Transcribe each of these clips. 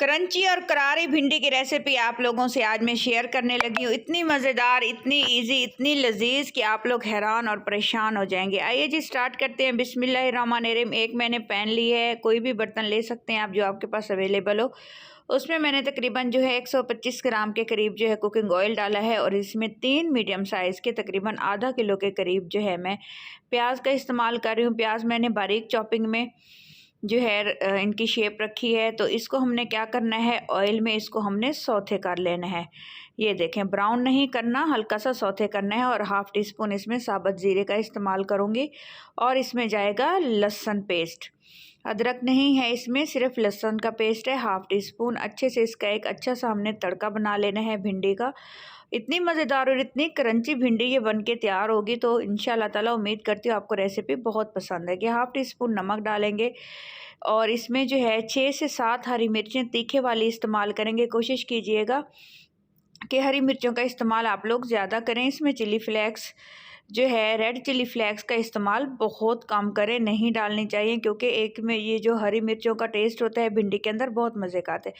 Crunchy और करारी भिंडी की रेसिपी आप लोगों से आज मैं शेयर करने लगी हूँ। इतनी मज़ेदार, इतनी इजी, इतनी लजीज कि आप लोग हैरान और परेशान हो जाएंगे। आइए जी स्टार्ट करते हैं। बिस्मिल्लाहिर्रहमानिर्रहीम। एक मैंने पैन ली है, कोई भी बर्तन ले सकते हैं आप जो आपके पास अवेलेबल हो। उसमें मैंने तकरीबन जो है 125 ग्राम के करीब जो है कुकिंग ऑयल डाला है और इसमें 3 मीडियम साइज़ के तकरीबन आधा किलो के करीब जो है मैं प्याज का इस्तेमाल कर रही हूँ। प्याज मैंने बारीक चॉपिंग में जो है इनकी शेप रखी है। तो इसको हमने क्या करना है, ऑयल में इसको हमने सौथे कर लेना है। ये देखें, ब्राउन नहीं करना, हल्का सा सौथे करना है। और हाफ़ टी स्पून इसमें साबुत ज़ीरे का इस्तेमाल करूँगी और इसमें जाएगा लहसुन पेस्ट। अदरक नहीं है इसमें, सिर्फ लहसुन का पेस्ट है, हाफ़ टी स्पून। अच्छे से इसका एक अच्छा सा हमने तड़का बना लेना है भिंडी का। इतनी मज़ेदार और इतनी क्रंची भिंडी ये बन के तैयार होगी तो इंशाल्लाह ताला उम्मीद करती हूँ आपको रेसिपी बहुत पसंद है। कि हाफ़ टी स्पून नमक डालेंगे और इसमें जो है 6 से 7 हरी मिर्चें तीखे वाली इस्तेमाल करेंगे। कोशिश कीजिएगा कि हरी मिर्चों का इस्तेमाल आप लोग ज़्यादा करें। इसमें चिली फ्लेक्स जो है, रेड चिली फ्लेक्स का इस्तेमाल बहुत कम करें, नहीं डालनी चाहिए क्योंकि एक में ये जो हरी मिर्चों का टेस्ट होता है भिंडी के अंदर बहुत मज़े का आता है।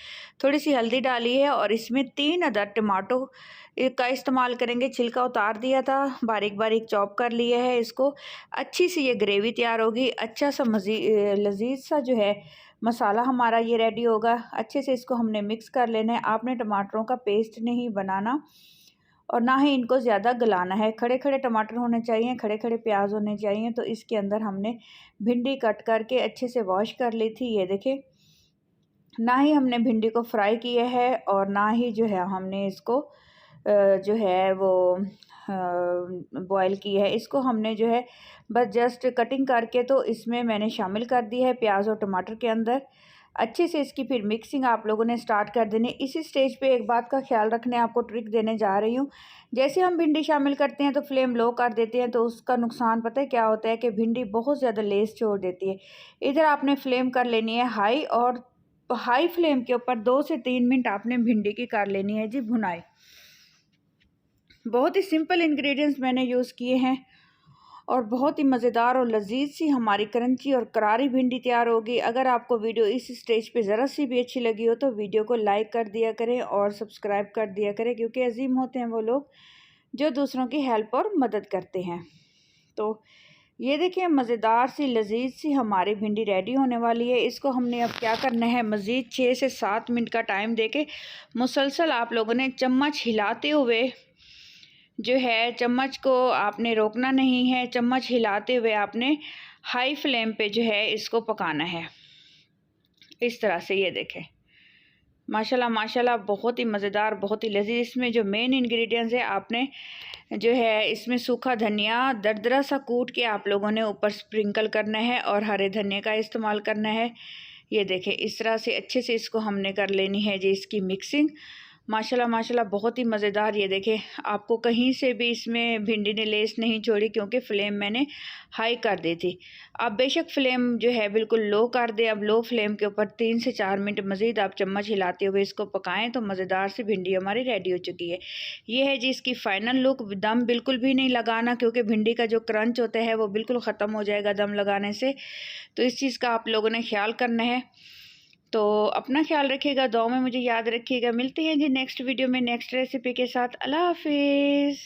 थोड़ी सी हल्दी डाली है और इसमें 3 अदद टमाटो का इस्तेमाल करेंगे। छिलका उतार दिया था, बारीक बारीक चॉप कर लिया है इसको। अच्छी सी ये ग्रेवी तैयार होगी, अच्छा सा लजीज सा जो है मसाला हमारा ये रेडी होगा। अच्छे से इसको हमने मिक्स कर लेना है। आपने टमाटरों का पेस्ट नहीं बनाना और ना ही इनको ज़्यादा गलाना है। खड़े खड़े टमाटर होने चाहिए, खड़े खड़े प्याज होने चाहिए। तो इसके अंदर हमने भिंडी कट करके अच्छे से वॉश कर ली थी। ये देखें, ना ही हमने भिंडी को फ्राई किया है और ना ही जो है हमने इसको जो है वो बॉयल की है। इसको हमने जो है बस जस्ट कटिंग करके तो इसमें मैंने शामिल कर दी है प्याज और टमाटर के अंदर। अच्छे से इसकी फिर मिक्सिंग आप लोगों ने स्टार्ट कर देनी। इसी स्टेज पे एक बात का ख्याल रखने, आपको ट्रिक देने जा रही हूँ। जैसे हम भिंडी शामिल करते हैं तो फ्लेम लो कर देते हैं, तो उसका नुकसान पता है क्या होता है कि भिंडी बहुत ज़्यादा लेस छोड़ देती है। इधर आपने फ्लेम कर लेनी है हाई, और हाई फ्लेम के ऊपर 2 से 3 मिनट आपने भिंडी की कर लेनी है जी भुनाई। बहुत ही सिंपल इंग्रेडिएंट्स मैंने यूज़ किए हैं और बहुत ही मज़ेदार और लजीज सी हमारी क्रंची और करारी भिंडी तैयार होगी। अगर आपको वीडियो इस स्टेज पे ज़रा सी भी अच्छी लगी हो तो वीडियो को लाइक कर दिया करें और सब्सक्राइब कर दिया करें, क्योंकि अजीम होते हैं वो लोग जो दूसरों की हेल्प और मदद करते हैं। तो ये देखिए, मज़ेदार सी लजीज सी हमारी भिंडी रेडी होने वाली है। इसको हमने अब क्या करना है, मज़ीद 6 से 7 मिनट का टाइम देके मुसलसल आप लोगों ने चम्मच हिलाते हुए जो है, चम्मच को आपने रोकना नहीं है, चम्मच हिलाते हुए आपने हाई फ्लेम पे जो है इसको पकाना है। इस तरह से ये देखें, माशाल्लाह माशाल्लाह बहुत ही मज़ेदार, बहुत ही लजीज। इसमें जो मेन इंग्रेडिएंट्स है, आपने जो है इसमें सूखा धनिया दरदरा सा कूट के आप लोगों ने ऊपर स्प्रिंकल करना है और हरे धनिया का इस्तेमाल करना है। ये देखें, इस तरह से अच्छे से इसको हमने कर लेनी है जी इसकी मिक्सिंग। माशाल्लाह माशाल्लाह बहुत ही मज़ेदार। ये देखें, आपको कहीं से भी इसमें भिंडी ने लेस नहीं छोड़ी क्योंकि फ़्लेम मैंने हाई कर दी थी। अब बेशक फ़्लेम जो है बिल्कुल लो कर दें। अब लो फ्लेम के ऊपर 3 से 4 मिनट मज़ीद आप चम्मच हिलाते हुए इसको पकाएं तो मज़ेदार सी भिंडी हमारी रेडी हो चुकी है। ये है जी इसकी फ़ाइनल लुक। दम बिल्कुल भी नहीं लगाना क्योंकि भिंडी का जो क्रंच होता है वो बिल्कुल ख़त्म हो जाएगा दम लगाने से। तो इस चीज़ का आप लोगों ने ख्याल करना है। तो अपना ख्याल रखिएगा, दुआ में मुझे याद रखिएगा। मिलते हैं जी नेक्स्ट वीडियो में नेक्स्ट रेसिपी के साथ। अल्लाह हाफिज़।